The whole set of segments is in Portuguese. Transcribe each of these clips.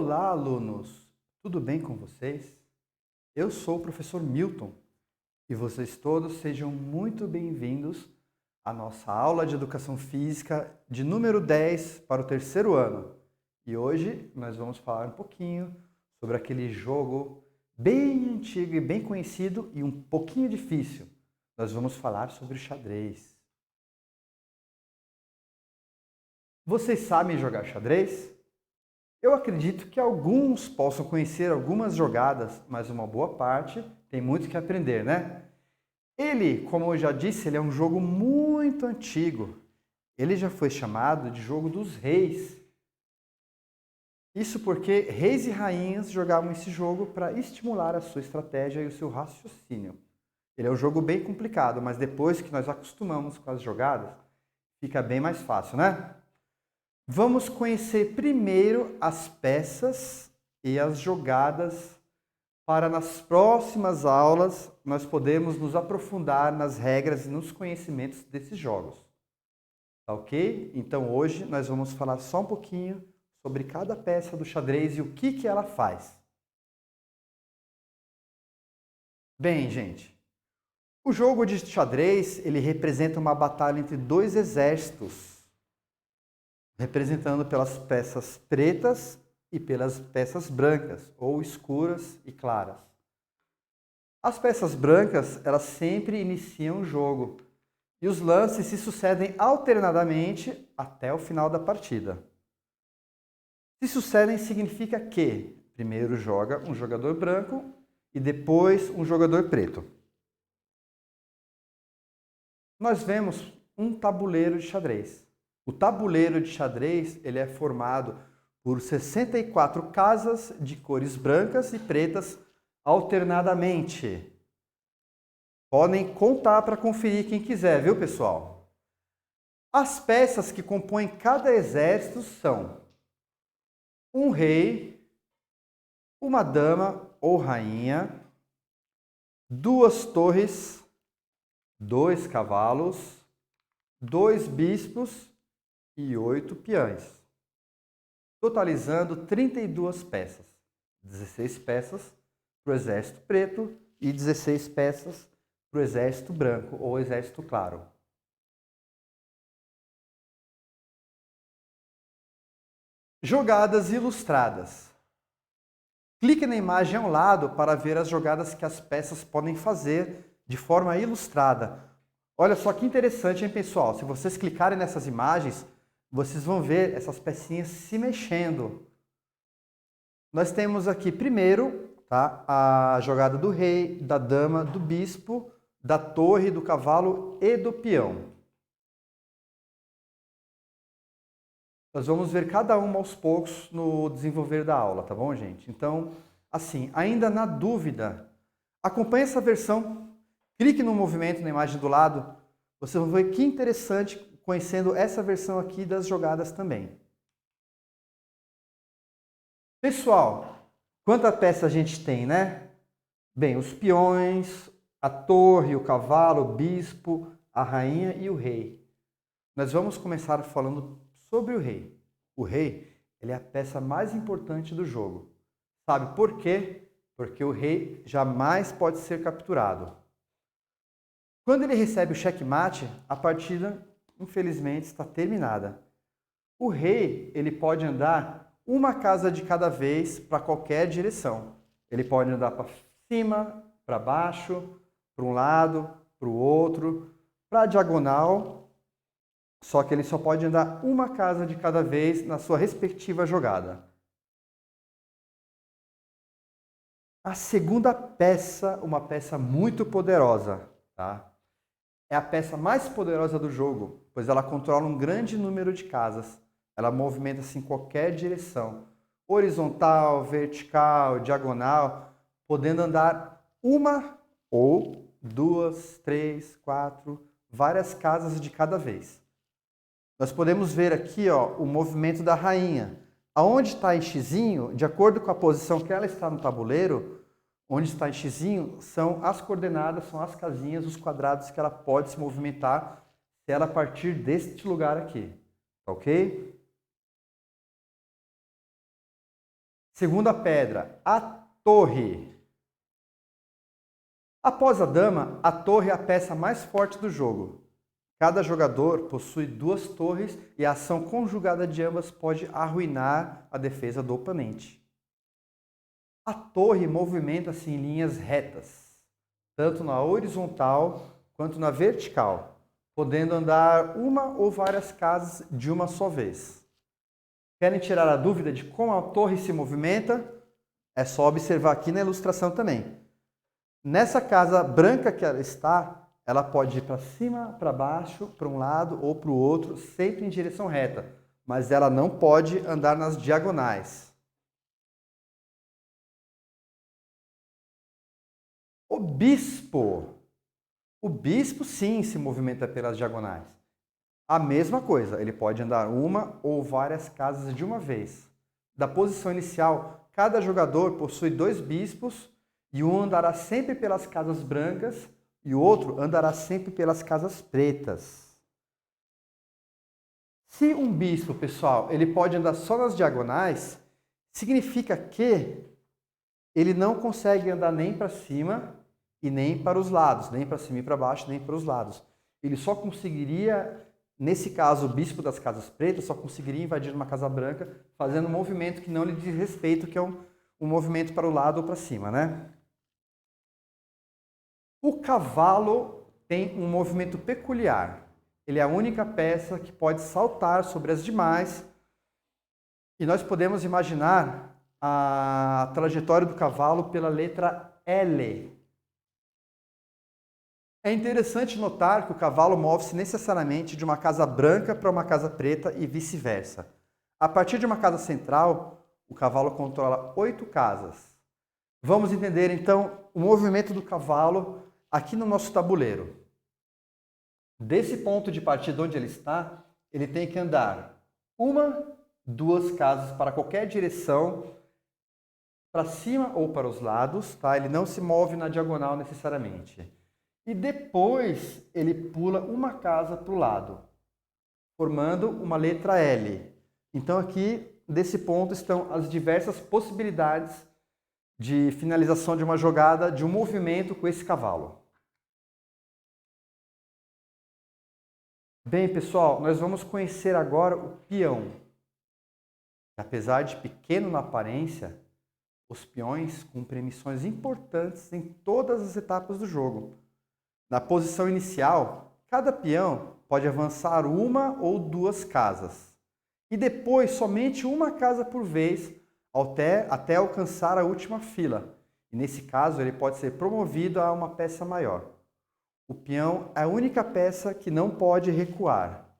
Olá, alunos! Tudo bem com vocês? Eu sou o professor Milton e vocês todos sejam muito bem-vindos à nossa aula de Educação Física de número 10 para o terceiro ano. E hoje nós vamos falar um pouquinho sobre aquele jogo bem antigo e bem conhecido e um pouquinho difícil. Nós vamos falar sobre o xadrez. Vocês sabem jogar xadrez? Eu acredito que alguns possam conhecer algumas jogadas, mas uma boa parte tem muito que aprender, né? Ele, como eu já disse, ele é um jogo muito antigo. Ele já foi chamado de jogo dos reis. Isso porque reis e rainhas jogavam esse jogo para estimular a sua estratégia e o seu raciocínio. Ele é um jogo bem complicado, mas depois que nós acostumamos com as jogadas, fica bem mais fácil, né? Vamos conhecer primeiro as peças e as jogadas para nas próximas aulas nós podermos nos aprofundar nas regras e nos conhecimentos desses jogos. Tá ok? Então hoje nós vamos falar só um pouquinho sobre cada peça do xadrez e o que ela faz. Bem, gente, o jogo de xadrez ele representa uma batalha entre dois exércitos, representando pelas peças pretas e pelas peças brancas, ou escuras e claras. As peças brancas, elas sempre iniciam o jogo, e os lances se sucedem alternadamente até o final da partida. Se sucedem significa que primeiro joga um jogador branco e depois um jogador preto. Nós vemos um tabuleiro de xadrez. O tabuleiro de xadrez ele é formado por 64 casas de cores brancas e pretas alternadamente. Podem contar para conferir quem quiser, viu, pessoal? As peças que compõem cada exército são um rei, uma dama ou rainha, duas torres, dois cavalos, dois bispos e 8 peões, totalizando 32 peças. 16 peças para o exército preto e 16 peças para o exército branco ou exército claro. Jogadas ilustradas. Clique na imagem ao lado para ver as jogadas que as peças podem fazer de forma ilustrada. Olha só que interessante, hein, pessoal? Se vocês clicarem nessas imagens, vocês vão ver essas pecinhas se mexendo. Nós temos aqui primeiro, tá, a jogada do rei, da dama, do bispo, da torre, do cavalo e do peão. Nós vamos ver cada uma aos poucos no desenvolver da aula, tá bom, gente? Então, assim, ainda na dúvida, acompanhe essa versão, clique no movimento na imagem do lado, você vai ver que interessante conhecendo essa versão aqui das jogadas também. Pessoal, quanta peça a gente tem, né? Bem, os peões, a torre, o cavalo, o bispo, a rainha e o rei. Nós vamos começar falando sobre o rei. O rei, ele é a peça mais importante do jogo. Sabe por quê? Porque o rei jamais pode ser capturado. Quando ele recebe o checkmate, a partida, infelizmente, está terminada. O rei, ele pode andar uma casa de cada vez para qualquer direção. Ele pode andar para cima, para baixo, para um lado, para o outro, para a diagonal. Só que ele só pode andar uma casa de cada vez na sua respectiva jogada. A segunda peça, uma peça muito poderosa, tá? É a peça mais poderosa do jogo, pois ela controla um grande número de casas. Ela movimenta-se em qualquer direção, horizontal, vertical, diagonal, podendo andar uma ou duas, três, quatro, várias casas de cada vez. Nós podemos ver aqui ó, o movimento da rainha. Aonde está em xizinho, de acordo com a posição que ela está no tabuleiro, onde está em xizinho, são as coordenadas, são as casinhas, os quadrados que ela pode se movimentar se ela partir deste lugar aqui. Ok? Segunda pedra, a torre. Após a dama, a torre é a peça mais forte do jogo. Cada jogador possui 2 torres e a ação conjugada de ambas pode arruinar a defesa do oponente. A torre movimenta-se em linhas retas, tanto na horizontal quanto na vertical, podendo andar uma ou várias casas de uma só vez. Querem tirar a dúvida de como a torre se movimenta? É só observar aqui na ilustração também. Nessa casa branca que ela está, ela pode ir para cima, para baixo, para um lado ou para o outro, sempre em direção reta, mas ela não pode andar nas diagonais. O bispo sim se movimenta pelas diagonais. A mesma coisa, ele pode andar uma ou várias casas de uma vez. Da posição inicial, cada jogador possui 2 bispos e um andará sempre pelas casas brancas e o outro andará sempre pelas casas pretas. Se um bispo, pessoal, ele pode andar só nas diagonais, significa que ele não consegue andar nem para cima e nem para os lados, nem para cima e para baixo, nem para os lados. Ele só conseguiria, nesse caso, o bispo das casas pretas, só conseguiria invadir uma casa branca fazendo um movimento que não lhe diz respeito, que é um movimento para o lado ou para cima, né? O cavalo tem um movimento peculiar. Ele é a única peça que pode saltar sobre as demais e nós podemos imaginar a trajetória do cavalo pela letra L. É interessante notar que o cavalo move-se necessariamente de uma casa branca para uma casa preta e vice-versa. A partir de uma casa central, o cavalo controla 8 casas. Vamos entender então o movimento do cavalo aqui no nosso tabuleiro. Desse ponto de partida onde ele está, ele tem que andar 1, 2 casas para qualquer direção, para cima ou para os lados, tá? Ele não se move na diagonal necessariamente. E depois ele pula uma casa para o lado, formando uma letra L. Então aqui, desse ponto, estão as diversas possibilidades de finalização de uma jogada, de um movimento com esse cavalo. Bem, pessoal, nós vamos conhecer agora o peão. Apesar de pequeno na aparência, os peões cumprem missões importantes em todas as etapas do jogo. Na posição inicial, cada peão pode avançar 1 ou 2 casas, e depois somente uma casa por vez até alcançar a última fila. E nesse caso, ele pode ser promovido a uma peça maior. O peão é a única peça que não pode recuar.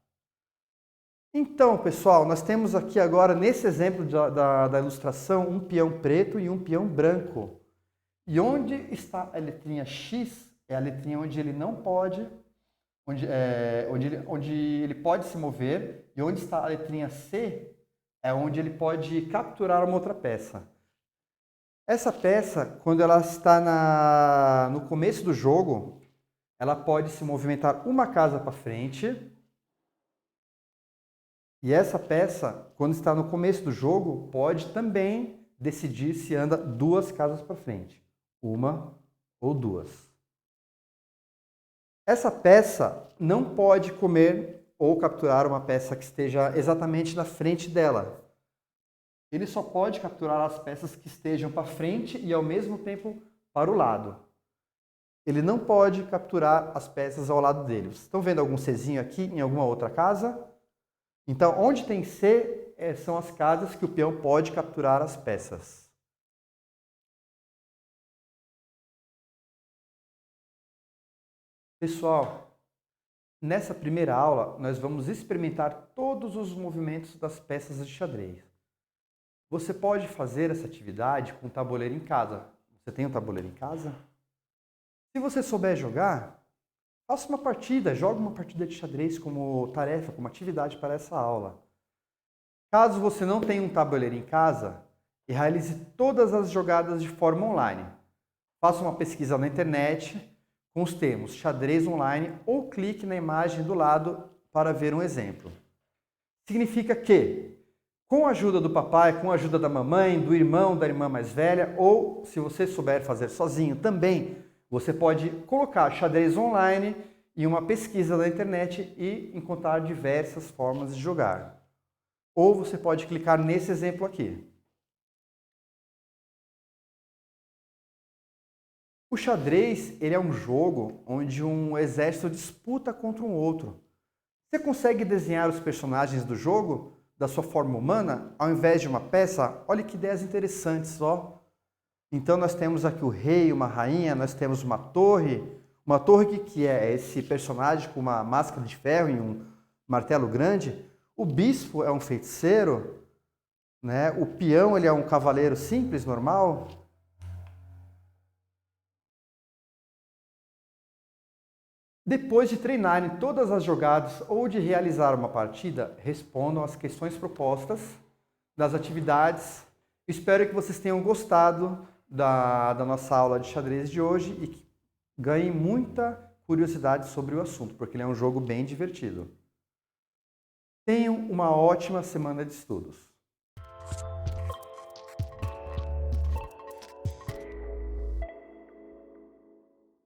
Então, pessoal, nós temos aqui agora, nesse exemplo da ilustração, um peão preto e um peão branco. E onde está a letrinha X? É a letrinha onde ele não pode, onde ele pode se mover, e onde está a letrinha C é onde ele pode capturar uma outra peça. Essa peça, quando ela está no começo do jogo, ela pode se movimentar uma casa para frente. E essa peça, quando está no começo do jogo, pode também decidir se anda 2 casas para frente, 1 ou 2. Essa peça não pode comer ou capturar uma peça que esteja exatamente na frente dela. Ele só pode capturar as peças que estejam para frente e ao mesmo tempo para o lado. Ele não pode capturar as peças ao lado dele. Vocês estão vendo algum Czinho aqui em alguma outra casa? Então, onde tem C, são as casas que o peão pode capturar as peças. Pessoal, nessa primeira aula, nós vamos experimentar todos os movimentos das peças de xadrez. Você pode fazer essa atividade com o tabuleiro em casa. Você tem um tabuleiro em casa? Se você souber jogar, faça uma partida, jogue uma partida de xadrez como tarefa, como atividade para essa aula. Caso você não tenha um tabuleiro em casa, realize todas as jogadas de forma online. Faça uma pesquisa na internet com os termos xadrez online ou clique na imagem do lado para ver um exemplo. Significa que, Com a ajuda do papai, com a ajuda da mamãe, do irmão, da irmã mais velha, ou se você souber fazer sozinho também, você pode colocar xadrez online em uma pesquisa na internet e encontrar diversas formas de jogar. Ou você pode clicar nesse exemplo aqui. O xadrez, ele é um jogo onde um exército disputa contra um outro. Você consegue desenhar os personagens do jogo da sua forma humana, ao invés de uma peça? Olha que ideias interessantes, ó. Então nós temos aqui o rei, uma rainha, nós temos uma torre. Uma torre que é esse personagem com uma máscara de ferro e um martelo grande. O bispo é um feiticeiro, né? O peão ele é um cavaleiro simples, normal. Depois de treinarem todas as jogadas ou de realizar uma partida, respondam às questões propostas das atividades. Espero que vocês tenham gostado da nossa aula de xadrez de hoje e que ganhem muita curiosidade sobre o assunto, porque ele é um jogo bem divertido. Tenham uma ótima semana de estudos.